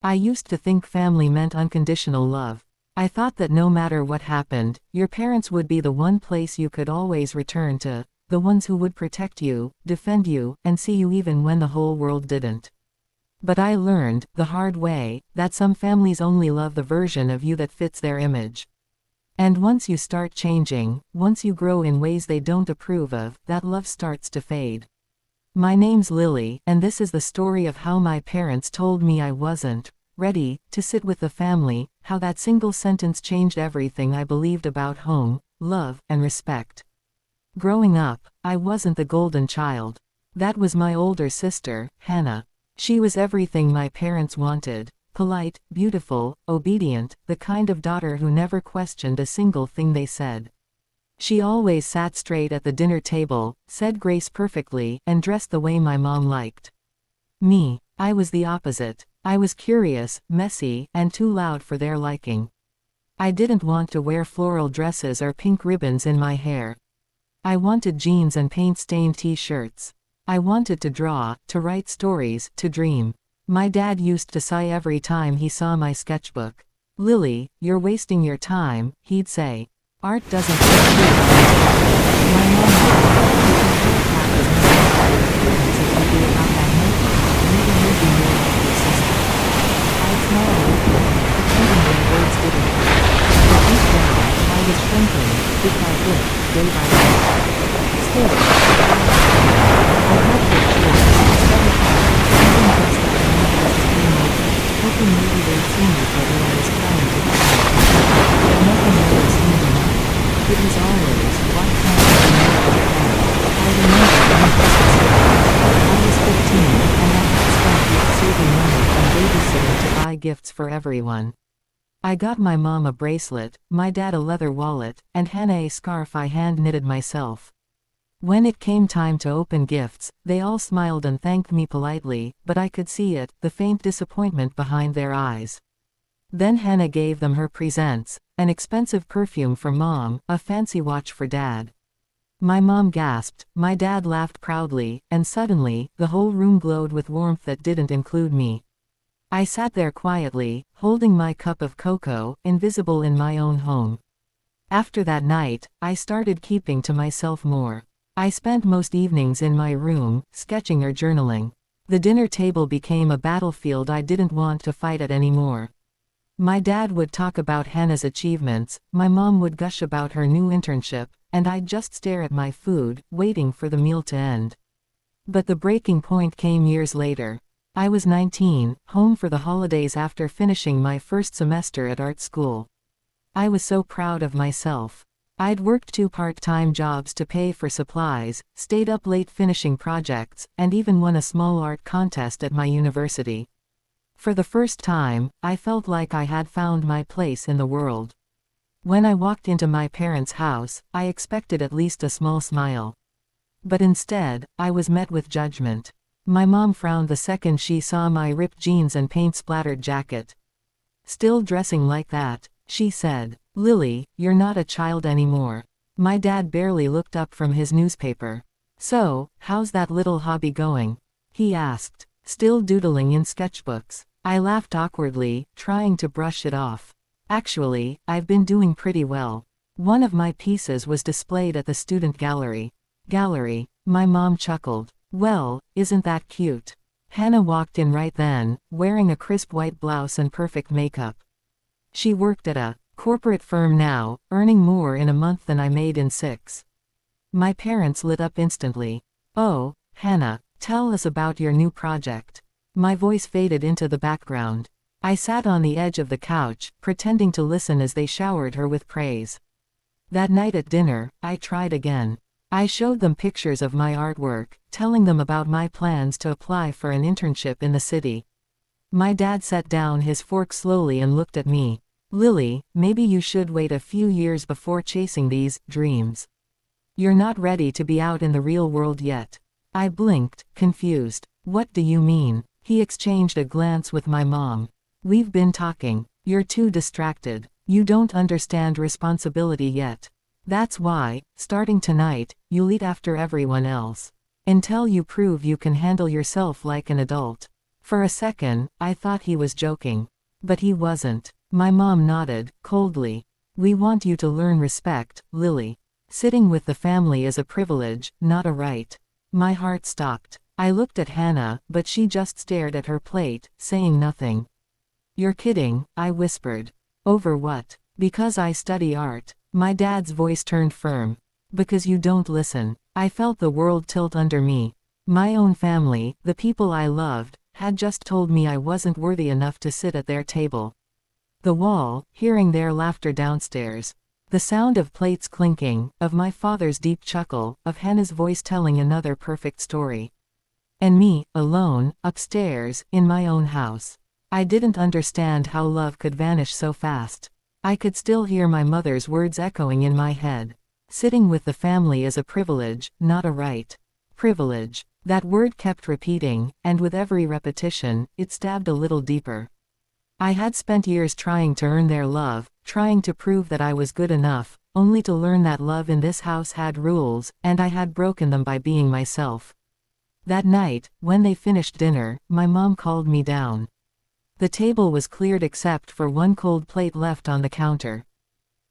I used to think family meant unconditional love. I thought that no matter what happened, your parents would be the one place you could always return to, the ones who would protect you, defend you, and see you even when the whole world didn't. But I learned, the hard way, that some families only love the version of you that fits their image. And once you start changing, once you grow in ways they don't approve of, that love starts to fade. My name's Lily, and this is the story of how my parents told me I wasn't ready to sit with the family, how that single sentence changed everything I believed about home, love, and respect. Growing up, I wasn't the golden child. That was my older sister, Hannah. She was everything my parents wanted: polite, beautiful, obedient, the kind of daughter who never questioned a single thing they said. She always sat straight at the dinner table, said grace perfectly, and dressed the way my mom liked. Me, I was the opposite. I was curious, messy, and too loud for their liking. I didn't want to wear floral dresses or pink ribbons in my hair. I wanted jeans and paint-stained t-shirts. I wanted to draw, to write stories, to dream. My dad used to sigh every time he saw my sketchbook. "Lily, you're wasting your time," he'd say. "Art doesn't take you." My mom I smiled, pretending their words didn't hurt. But deep down, I was shrinking, bit by bit, day by day. Still, I hoped for cheers, several times, even just like the neighbors came over, hoping maybe they'd see me for what I was trying to do. But nothing ever seemed enough. It was always, why can't I remember the phone? I remember when Christmas happened. I was 15, and I had spent weeks saving money and babysitting to buy gifts for everyone. I got my mom a bracelet, my dad a leather wallet, and Hannah a scarf I hand-knitted myself. When it came time to open gifts, they all smiled and thanked me politely, but I could see it, the faint disappointment behind their eyes. Then Hannah gave them her presents: an expensive perfume for Mom, a fancy watch for Dad. My mom gasped, my dad laughed proudly, and suddenly, the whole room glowed with warmth that didn't include me. I sat there quietly, holding my cup of cocoa, invisible in my own home. After that night, I started keeping to myself more. I spent most evenings in my room, sketching or journaling. The dinner table became a battlefield I didn't want to fight at anymore. My dad would talk about Hannah's achievements, my mom would gush about her new internship, and I'd just stare at my food, waiting for the meal to end. But the breaking point came years later. I was 19, home for the holidays after finishing my first semester at art school. I was so proud of myself. I'd worked 2 part-time jobs to pay for supplies, stayed up late finishing projects, and even won a small art contest at my university. For the first time, I felt like I had found my place in the world. When I walked into my parents' house, I expected at least a small smile. But instead, I was met with judgment. My mom frowned the second she saw my ripped jeans and paint-splattered jacket. "Still dressing like that," she said. "Lily, you're not a child anymore." My dad barely looked up from his newspaper. "So, how's that little hobby going?" he asked. "Still doodling in sketchbooks?" I laughed awkwardly, trying to brush it off. "Actually, I've been doing pretty well. One of my pieces was displayed at the student gallery." "Gallery?" My mom chuckled. "Well, isn't that cute?" Hannah walked in right then, wearing a crisp white blouse and perfect makeup. She worked at a corporate firm now, earning more in a month than I made in 6. My parents lit up instantly. "Oh, Hannah, tell us about your new project." My voice faded into the background. I sat on the edge of the couch, pretending to listen as they showered her with praise. That night at dinner, I tried again. I showed them pictures of my artwork, telling them about my plans to apply for an internship in the city. My dad set down his fork slowly and looked at me. "Lily, maybe you should wait a few years before chasing these dreams. You're not ready to be out in the real world yet." I blinked, confused. "What do you mean?" He exchanged a glance with my mom. "We've been talking. You're too distracted. You don't understand responsibility yet. That's why, starting tonight, you'll eat after everyone else. Until you prove you can handle yourself like an adult. For a second, I thought he was joking. But he wasn't. My mom nodded, coldly. We want you to learn respect, Lily. Sitting with the family is a privilege, not a right. My heart stopped. I looked at Hannah, but she just stared at her plate, saying nothing. You're kidding, I whispered. Over what? Because I study art. My dad's voice turned firm. Because you don't listen. I felt the world tilt under me. My own family, the people I loved, had just told me I wasn't worthy enough to sit at their table. The wall, hearing their laughter downstairs. The sound of plates clinking, of my father's deep chuckle, of Hannah's voice telling another perfect story. And me, alone, upstairs, in my own house. I didn't understand how love could vanish so fast. I could still hear my mother's words echoing in my head. Sitting with the family is a privilege, not a right. Privilege. That word kept repeating, and with every repetition, it stabbed a little deeper. I had spent years trying to earn their love, trying to prove that I was good enough, only to learn that love in this house had rules, and I had broken them by being myself. That night, when they finished dinner, my mom called me down. The table was cleared except for one cold plate left on the counter.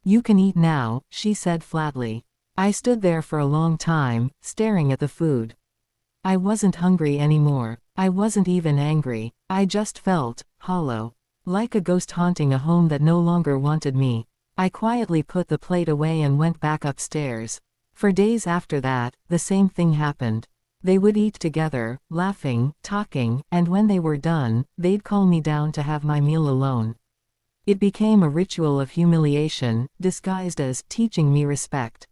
You can eat now, she said flatly. I stood there for a long time, staring at the food. I wasn't hungry anymore. I wasn't even angry. I just felt hollow. Like a ghost haunting a home that no longer wanted me. I quietly put the plate away and went back upstairs. For days after that, the same thing happened. They would eat together, laughing, talking, and when they were done, they'd call me down to have my meal alone. It became a ritual of humiliation, disguised as teaching me respect.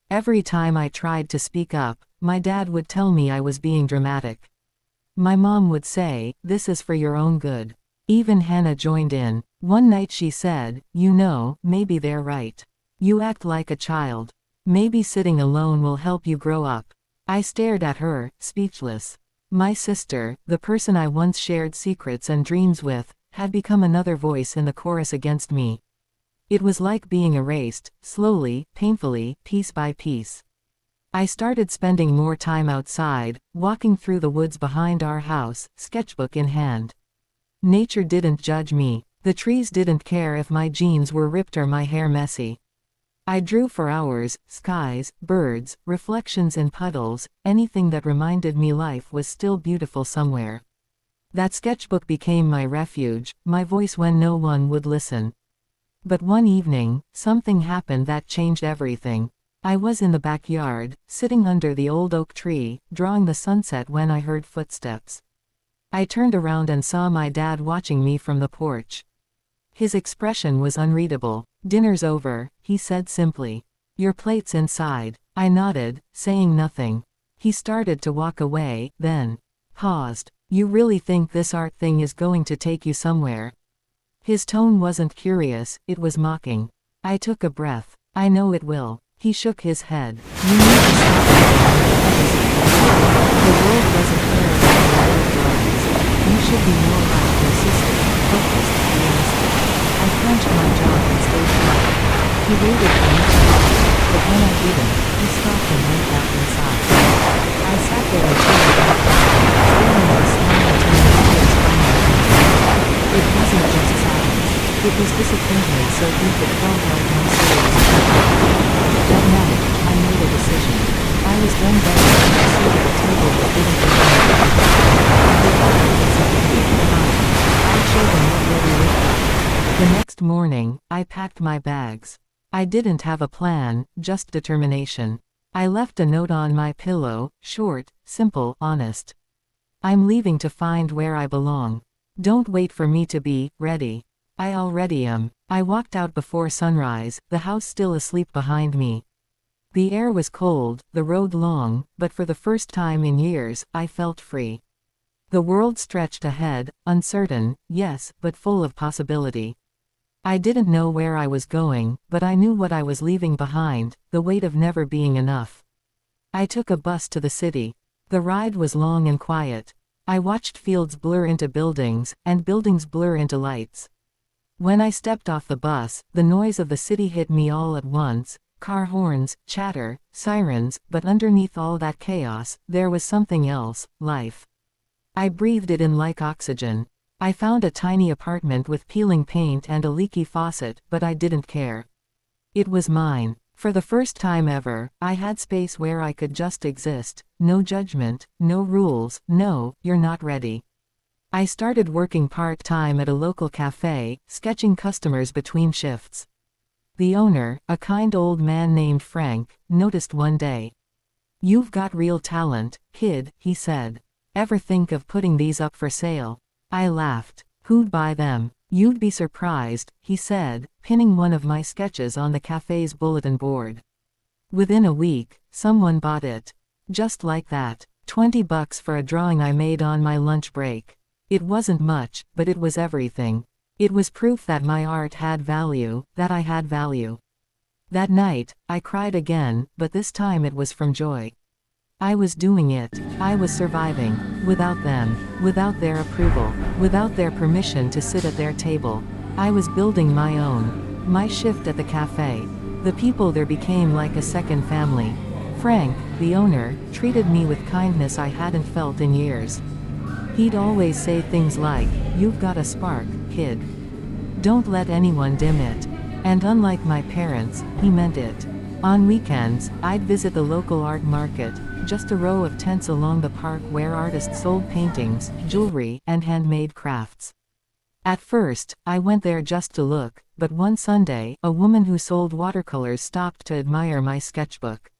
Every time I tried to speak up, my dad would tell me I was being dramatic. My mom would say, "This is for your own good." Even Hannah joined in. One night she said, "You know, maybe they're right. You act like a child. Maybe sitting alone will help you grow up." I stared at her, speechless. My sister, the person I once shared secrets and dreams with, had become another voice in the chorus against me. It was like being erased, slowly, painfully, piece by piece. I started spending more time outside, walking through the woods behind our house, sketchbook in hand. Nature didn't judge me. The trees didn't care if my jeans were ripped or my hair messy. I drew for hours, skies, birds, reflections in puddles, anything that reminded me life was still beautiful somewhere. That sketchbook became my refuge, my voice when no one would listen. But one evening, something happened that changed everything. I was in the backyard, sitting under the old oak tree, drawing the sunset when I heard footsteps. I turned around and saw my dad watching me from the porch. His expression was unreadable. "Dinner's over," he said simply. "Your plate's inside." I nodded, saying nothing. He started to walk away, then paused. "You really think this art thing is going to take you somewhere?" His tone wasn't curious, it was mocking. I took a breath. "I know it will." He shook his head. "You need to stop it." The world doesn't care about your drawings. You should be more like your sister, focused, realistic. I clenched my jaw and stayed quiet. He waited for me to talk, but when I didn't, he stopped and went back inside. I sat there until he got back, staring at the smile until my tears finally came. It wasn't just silence. It was disappointment so deep it felt like my soul was broken. That night, I made a decision. I was done begging him to sit at a table that didn't belong to me. I showed him what really looked like. The next morning, I packed my bags. I didn't have a plan, just determination. I left a note on my pillow, short, simple, honest. "I'm leaving to find where I belong. Don't wait for me to be ready. I already am." I walked out before sunrise, the house still asleep behind me. The air was cold, the road long, but for the first time in years, I felt free. The world stretched ahead, uncertain, yes, but full of possibility. I didn't know where I was going, but I knew what I was leaving behind, the weight of never being enough. I took a bus to the city. The ride was long and quiet. I watched fields blur into buildings, and buildings blur into lights. When I stepped off the bus, the noise of the city hit me all at once, car horns, chatter, sirens, but underneath all that chaos, there was something else, life. I breathed it in like oxygen. I found a tiny apartment with peeling paint and a leaky faucet, but I didn't care. It was mine. For the first time ever, I had space where I could just exist. No judgment, no rules, no, you're not ready. I started working part-time at a local cafe, sketching customers between shifts. The owner, a kind old man named Frank, noticed one day. "You've got real talent, kid," he said. "Ever think of putting these up for sale?" I laughed. "Who'd buy them?" "You'd be surprised," he said, pinning one of my sketches on the cafe's bulletin board. Within a week, someone bought it. Just like that. $20 for a drawing I made on my lunch break. It wasn't much, but it was everything. It was proof that my art had value, that I had value. That night, I cried again, but this time it was from joy. I was doing it. I was surviving. Without them. Without their approval. Without their permission to sit at their table. I was building my own. My shift at the cafe. The people there became like a second family. Frank, the owner, treated me with kindness I hadn't felt in years. He'd always say things like, "You've got a spark, kid. Don't let anyone dim it." And unlike my parents, he meant it. On weekends, I'd visit the local art market, just a row of tents along the park where artists sold paintings, jewelry, and handmade crafts. At first, I went there just to look, but one Sunday, a woman who sold watercolors stopped to admire my sketchbook.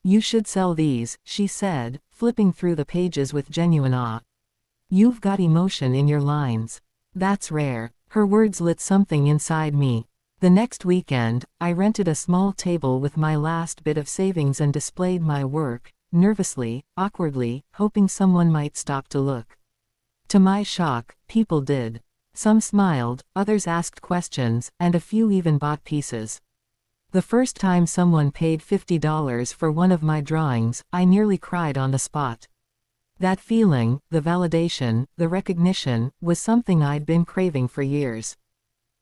"You should sell these," she said, flipping through the pages with genuine awe. "You've got emotion in your lines. That's rare." Her words lit something inside me. The next weekend, I rented a small table with my last bit of savings and displayed my work, nervously, awkwardly, hoping someone might stop to look. To my shock, people did. Some smiled, others asked questions, and a few even bought pieces. The first time someone paid $50 for one of my drawings, I nearly cried on the spot. That feeling, the validation, the recognition, was something I'd been craving for years.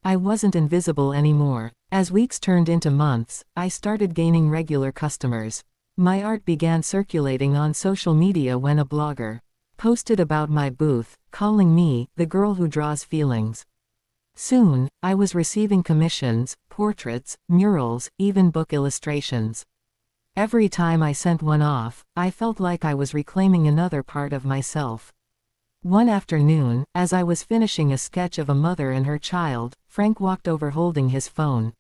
I wasn't invisible anymore. As weeks turned into months, I started gaining regular customers. My art began circulating on social media when a blogger posted about my booth, calling me the girl who draws feelings. Soon, I was receiving commissions, portraits, murals, even book illustrations. Every time I sent one off, I felt like I was reclaiming another part of myself. One afternoon, as I was finishing a sketch of a mother and her child, Frank walked over holding his phone.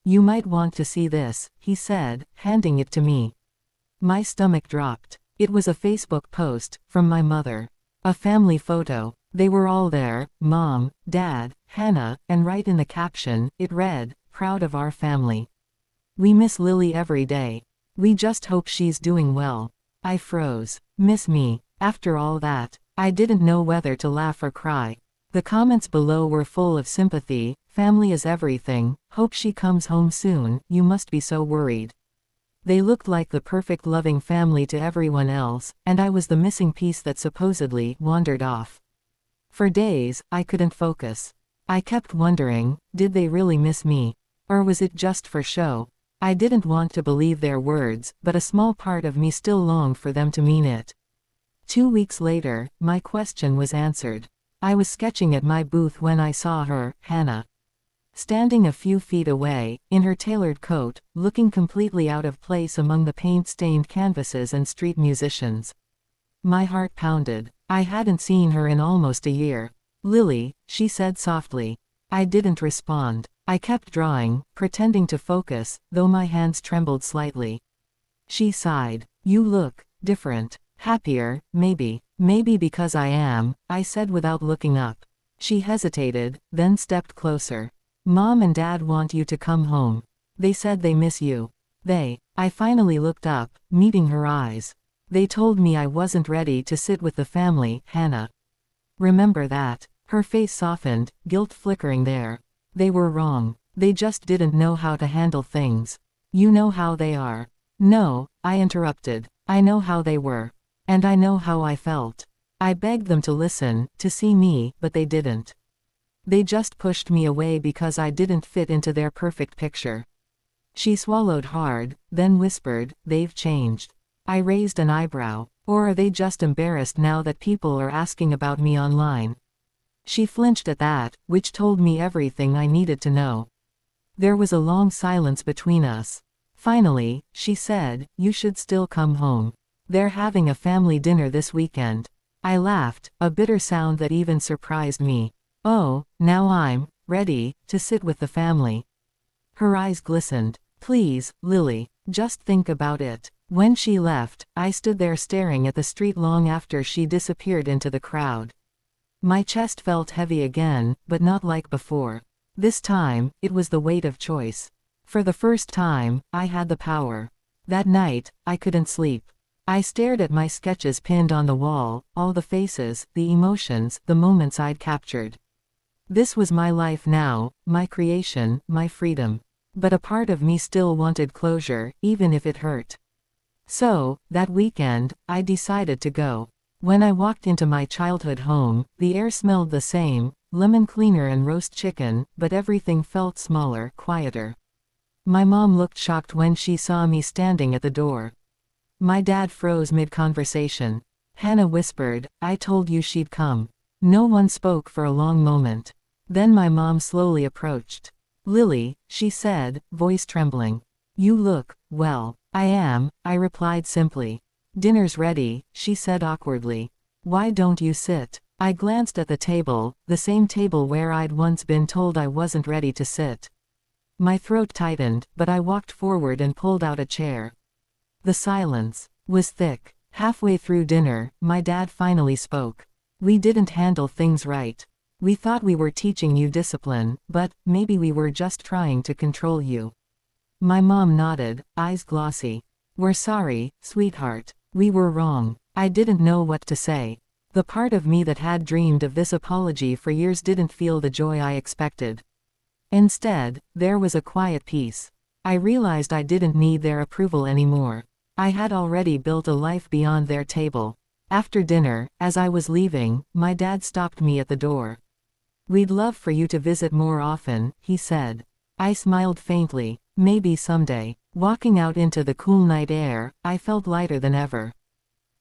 "You might want to see this," he said, handing it to me. My stomach dropped. It was a Facebook post, from my mother. A family photo. They were all there, Mom, Dad, Hannah, and right in the caption, it read, "Proud of our family. We miss Lily every day. We just hope she's doing well." I froze. Miss me. After all that, I didn't know whether to laugh or cry. The comments below were full of sympathy. "Family is everything. Hope she comes home soon. You must be so worried." They looked like the perfect loving family to everyone else, and I was the missing piece that supposedly wandered off. For days, I couldn't focus. I kept wondering, did they really miss me? Or was it just for show? I didn't want to believe their words, but a small part of me still longed for them to mean it. 2 weeks later, my question was answered. I was sketching at my booth when I saw her, Hannah. Standing a few feet away, in her tailored coat, looking completely out of place among the paint-stained canvases and street musicians. My heart pounded. I hadn't seen her in almost a year. "Lily," she said softly. I didn't respond. I kept drawing, pretending to focus, though my hands trembled slightly. She sighed. "You look different. Happier, maybe. Maybe because I am," I said without looking up. She hesitated, then stepped closer. "Mom and Dad want you to come home. They said they miss you." I finally looked up, meeting her eyes. "They told me I wasn't ready to sit with the family, Hannah. Remember that?" Her face softened, guilt flickering there. "They were wrong. They just didn't know how to handle things. You know how they are." "No," I interrupted. "I know how they were. And I know how I felt." I begged them to listen, to see me, but they didn't. They just pushed me away because I didn't fit into their perfect picture. She swallowed hard, then whispered, "They've changed. I raised an eyebrow. Or are they just embarrassed now that people are asking about me online? She flinched at that, which told me everything I needed to know. There was a long silence between us. Finally, she said, "You should still come home. They're having a family dinner this weekend." I laughed, a bitter sound that even surprised me. "Oh, now I'm ready to sit with the family." Her eyes glistened. "Please, Lily, just think about it." When she left, I stood there staring at the street long after she disappeared into the crowd. My chest felt heavy again, but not like before. This time, it was the weight of choice. For the first time, I had the power. That night, I couldn't sleep. I stared at my sketches pinned on the wall, all the faces, the emotions, the moments I'd captured. This was my life now, my creation, my freedom. But a part of me still wanted closure, even if it hurt. So, that weekend, I decided to go. When I walked into my childhood home, the air smelled the same, lemon cleaner and roast chicken, but everything felt smaller, quieter. My mom looked shocked when she saw me standing at the door. My dad froze mid-conversation. Hannah whispered, "I told you she'd come." No one spoke for a long moment. Then my mom slowly approached. "Lily," she said, voice trembling. "You look, well." "I am," I replied simply. "Dinner's ready," she said awkwardly. "Why don't you sit?" I glanced at the table, the same table where I'd once been told I wasn't ready to sit. My throat tightened, but I walked forward and pulled out a chair. The silence was thick. Halfway through dinner, my dad finally spoke. "We didn't handle things right. We thought we were teaching you discipline, but maybe we were just trying to control you." My mom nodded, eyes glossy. "We're sorry, sweetheart. We were wrong." I didn't know what to say. The part of me that had dreamed of this apology for years didn't feel the joy I expected. Instead, there was a quiet peace. I realized I didn't need their approval anymore. I had already built a life beyond their table. After dinner, as I was leaving, my dad stopped me at the door. "We'd love for you to visit more often," he said. I smiled faintly. Maybe someday. Walking out into the cool night air, I felt lighter than ever.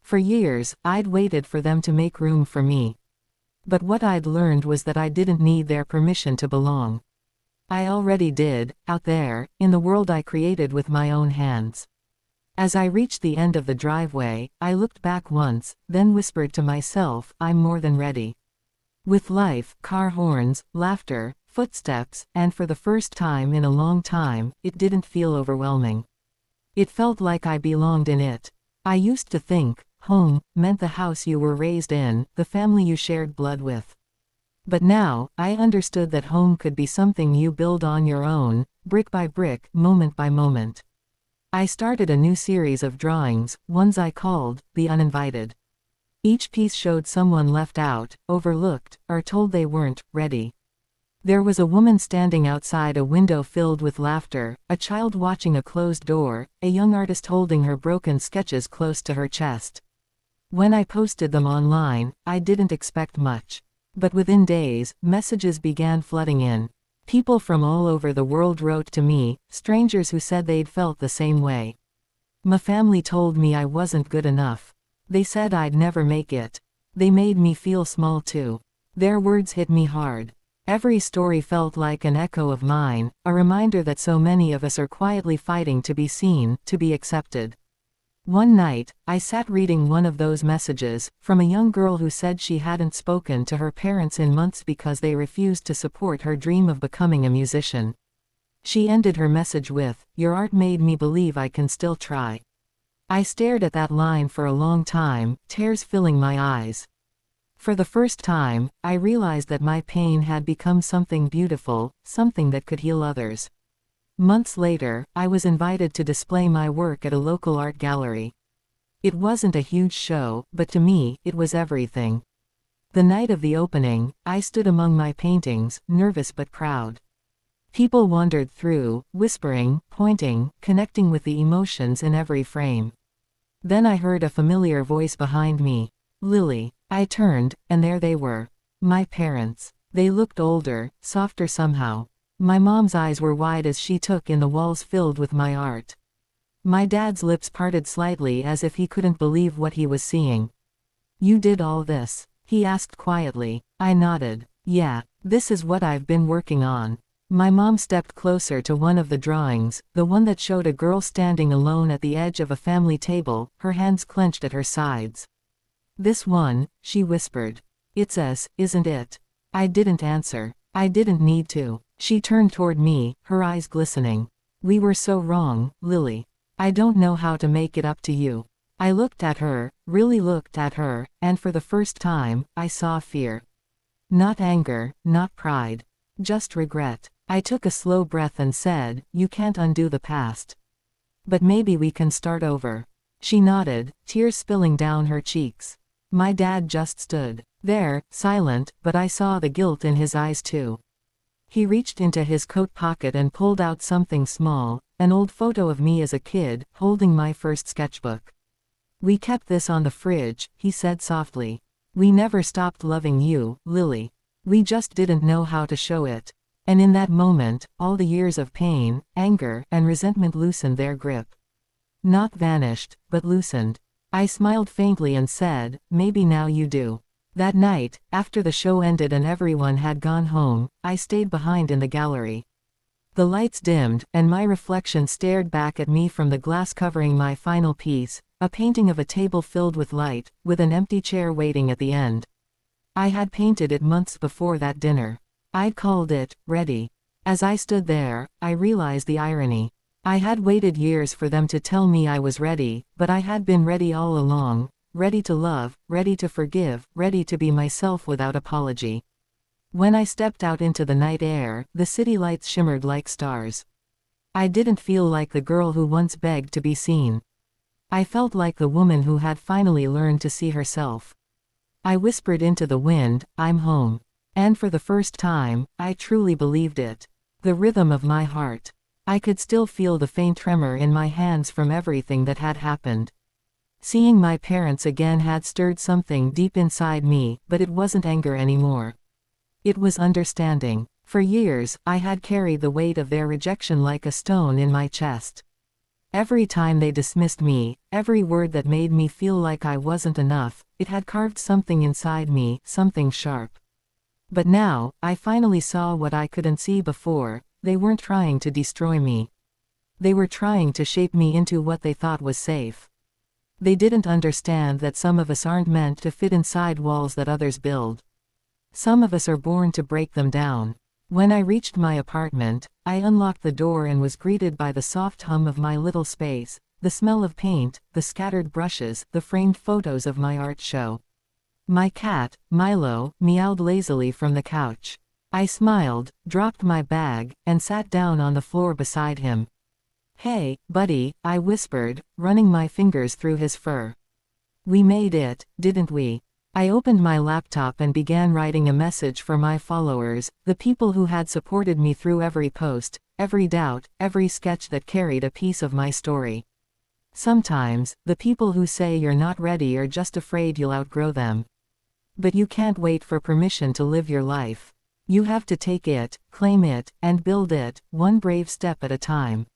For years, I'd waited for them to make room for me. But what I'd learned was that I didn't need their permission to belong. I already did, out there, in the world I created with my own hands. As I reached the end of the driveway, I looked back once, then whispered to myself, "I'm more than ready." With life, car horns, laughter, footsteps, and for the first time in a long time, it didn't feel overwhelming. It felt like I belonged in it. I used to think home meant the house you were raised in, the family you shared blood with. But now, I understood that home could be something you build on your own, brick by brick, moment by moment. I started a new series of drawings, ones I called The Uninvited. Each piece showed someone left out, overlooked, or told they weren't ready. There was a woman standing outside a window filled with laughter, a child watching a closed door, a young artist holding her broken sketches close to her chest. When I posted them online, I didn't expect much. But within days, messages began flooding in. People from all over the world wrote to me, strangers who said they'd felt the same way. My family told me I wasn't good enough. They said I'd never make it. They made me feel small too. Their words hit me hard. Every story felt like an echo of mine, a reminder that so many of us are quietly fighting to be seen, to be accepted. One night, I sat reading one of those messages, from a young girl who said she hadn't spoken to her parents in months because they refused to support her dream of becoming a musician. She ended her message with, "Your art made me believe I can still try." I stared at that line for a long time, tears filling my eyes. For the first time, I realized that my pain had become something beautiful, something that could heal others. Months later, I was invited to display my work at a local art gallery. It wasn't a huge show, but to me, it was everything. The night of the opening, I stood among my paintings, nervous but proud. People wandered through, whispering, pointing, connecting with the emotions in every frame. Then I heard a familiar voice behind me. "Lily." I turned, and there they were. My parents. They looked older, softer somehow. My mom's eyes were wide as she took in the walls filled with my art. My dad's lips parted slightly as if he couldn't believe what he was seeing. "You did all this?" he asked quietly. I nodded. "Yeah, this is what I've been working on." My mom stepped closer to one of the drawings, the one that showed a girl standing alone at the edge of a family table, her hands clenched at her sides. "This one," she whispered. "It's us, isn't it?" I didn't answer. I didn't need to. She turned toward me, her eyes glistening. "We were so wrong, Lily. I don't know how to make it up to you." I looked at her, really looked at her, and for the first time, I saw fear. Not anger, not pride. Just regret. I took a slow breath and said, "You can't undo the past. But maybe we can start over." She nodded, tears spilling down her cheeks. My dad just stood there, silent, but I saw the guilt in his eyes too. He reached into his coat pocket and pulled out something small, an old photo of me as a kid, holding my first sketchbook. "We kept this on the fridge," he said softly. "We never stopped loving you, Lily. We just didn't know how to show it." And in that moment, all the years of pain, anger, and resentment loosened their grip. Not vanished, but loosened. I smiled faintly and said, "Maybe now you do." That night, after the show ended and everyone had gone home, I stayed behind in the gallery. The lights dimmed, and my reflection stared back at me from the glass covering my final piece, a painting of a table filled with light, with an empty chair waiting at the end. I had painted it months before that dinner. I'd called it, Ready. As I stood there, I realized the irony. I had waited years for them to tell me I was ready, but I had been ready all along, ready to love, ready to forgive, ready to be myself without apology. When I stepped out into the night air, the city lights shimmered like stars. I didn't feel like the girl who once begged to be seen. I felt like the woman who had finally learned to see herself. I whispered into the wind, "I'm home." And for the first time, I truly believed it. The rhythm of my heart. I could still feel the faint tremor in my hands from everything that had happened. Seeing my parents again had stirred something deep inside me, but it wasn't anger anymore. It was understanding. For years, I had carried the weight of their rejection like a stone in my chest. Every time they dismissed me, every word that made me feel like I wasn't enough, it had carved something inside me, something sharp. But now, I finally saw what I couldn't see before. They weren't trying to destroy me. They were trying to shape me into what they thought was safe. They didn't understand that some of us aren't meant to fit inside walls that others build. Some of us are born to break them down. When I reached my apartment, I unlocked the door and was greeted by the soft hum of my little space, the smell of paint, the scattered brushes, the framed photos of my art show. My cat, Milo, meowed lazily from the couch. I smiled, dropped my bag, and sat down on the floor beside him. "Hey, buddy," I whispered, running my fingers through his fur. "We made it, didn't we?" I opened my laptop and began writing a message for my followers, the people who had supported me through every post, every doubt, every sketch that carried a piece of my story. Sometimes, the people who say you're not ready are just afraid you'll outgrow them. But you can't wait for permission to live your life. You have to take it, claim it, and build it, one brave step at a time.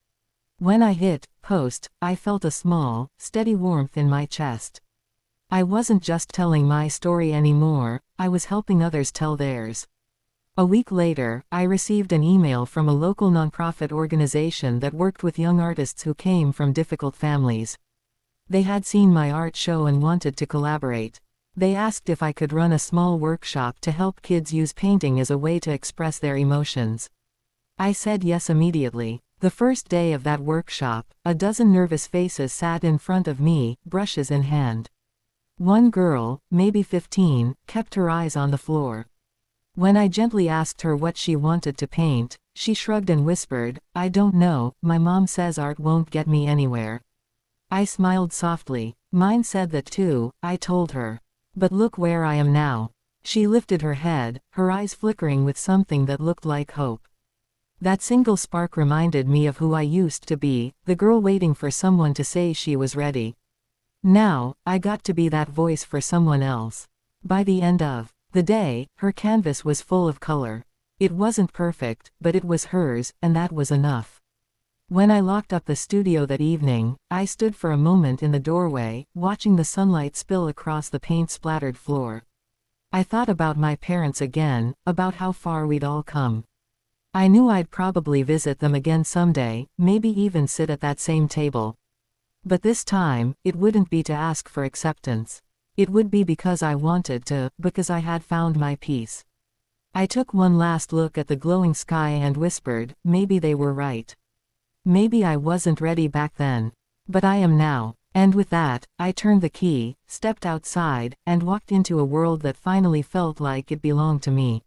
When I hit post, I felt a small, steady warmth in my chest. I wasn't just telling my story anymore, I was helping others tell theirs. A week later, I received an email from a local nonprofit organization that worked with young artists who came from difficult families. They had seen my art show and wanted to collaborate. They asked if I could run a small workshop to help kids use painting as a way to express their emotions. I said yes immediately. The first day of that workshop, a dozen nervous faces sat in front of me, brushes in hand. One girl, maybe 15, kept her eyes on the floor. When I gently asked her what she wanted to paint, she shrugged and whispered, "I don't know, my mom says art won't get me anywhere." I smiled softly. Mine said that too, I told her. But look where I am now. She lifted her head, her eyes flickering with something that looked like hope. That single spark reminded me of who I used to be, the girl waiting for someone to say she was ready. Now, I got to be that voice for someone else. By the end of the day, her canvas was full of color. It wasn't perfect, but it was hers, and that was enough. When I locked up the studio that evening, I stood for a moment in the doorway, watching the sunlight spill across the paint-splattered floor. I thought about my parents again, about how far we'd all come. I knew I'd probably visit them again someday, maybe even sit at that same table. But this time, it wouldn't be to ask for acceptance. It would be because I wanted to, because I had found my peace. I took one last look at the glowing sky and whispered, maybe they were right. Maybe I wasn't ready back then. But I am now. And with that, I turned the key, stepped outside, and walked into a world that finally felt like it belonged to me.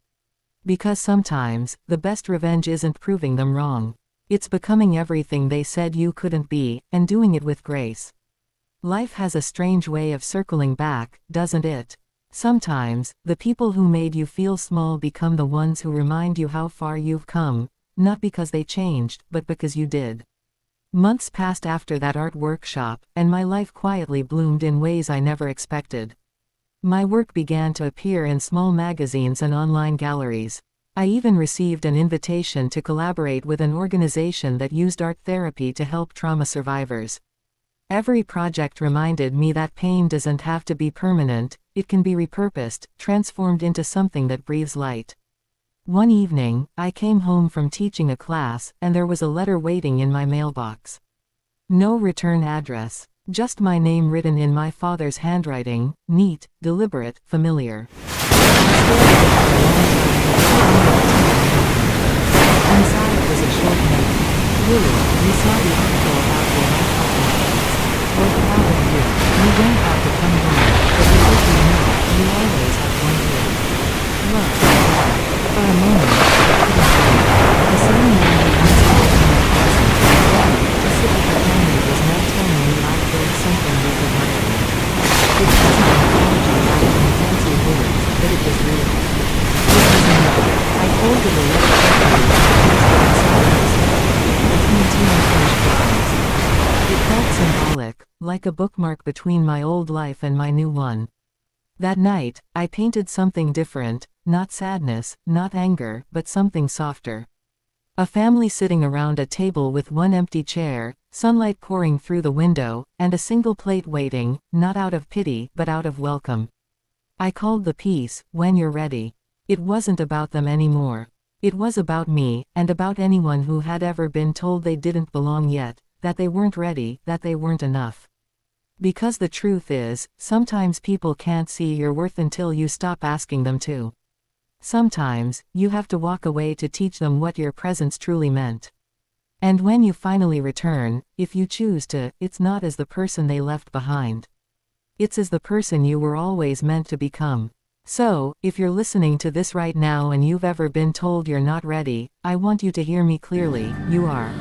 Because sometimes, the best revenge isn't proving them wrong. It's becoming everything they said you couldn't be, and doing it with grace. Life has a strange way of circling back, doesn't it? Sometimes, the people who made you feel small become the ones who remind you how far you've come, not because they changed, but because you did. Months passed after that art workshop, and my life quietly bloomed in ways I never expected. My work began to appear in small magazines and online galleries. I even received an invitation to collaborate with an organization that used art therapy to help trauma survivors. Every project reminded me that pain doesn't have to be permanent, it can be repurposed, transformed into something that breathes light. One evening, I came home from teaching a class, and there was a letter waiting in my mailbox. No return address. Just my name written in my father's handwriting, neat, deliberate, familiar. Inside was a short note. Willie, we saw the article about your laptop insurance. We're proud of you. You don't have to come home, but because we know, you always have one here. Love, Dad. For a moment, I couldn't breathe. The same man who once called me my cousin, then, to sit with the family was now telling me I'd built something worth admiring. It wasn't an apology wrapped in fancy words, but it was real. It was enough. I folded a letter carefully, between two unfinished buttons. It felt symbolic, like a bookmark between my old life and my new one. That night, I painted something different, not sadness, not anger, but something softer. A family sitting around a table with one empty chair, sunlight pouring through the window, and a single plate waiting, not out of pity, but out of welcome. I called the piece, When You're Ready. It wasn't about them anymore. It was about me, and about anyone who had ever been told they didn't belong yet, that they weren't ready, that they weren't enough. Because the truth is, sometimes people can't see your worth until you stop asking them to. Sometimes, you have to walk away to teach them what your presence truly meant. And when you finally return, if you choose to, it's not as the person they left behind. It's as the person you were always meant to become. So, if you're listening to this right now and you've ever been told you're not ready, I want you to hear me clearly, you are.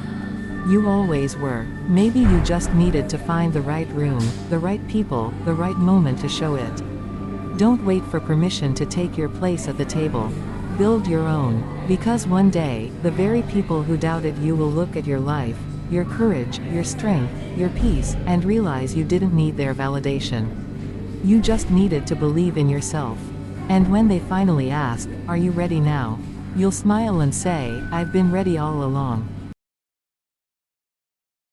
You always were. Maybe you just needed to find the right room, the right people, the right moment to show it. Don't wait for permission to take your place at the table. Build your own, because one day, the very people who doubted you will look at your life, your courage, your strength, your peace, and realize you didn't need their validation. You just needed to believe in yourself. And when they finally ask, "Are you ready now?" you'll smile and say, "I've been ready all along."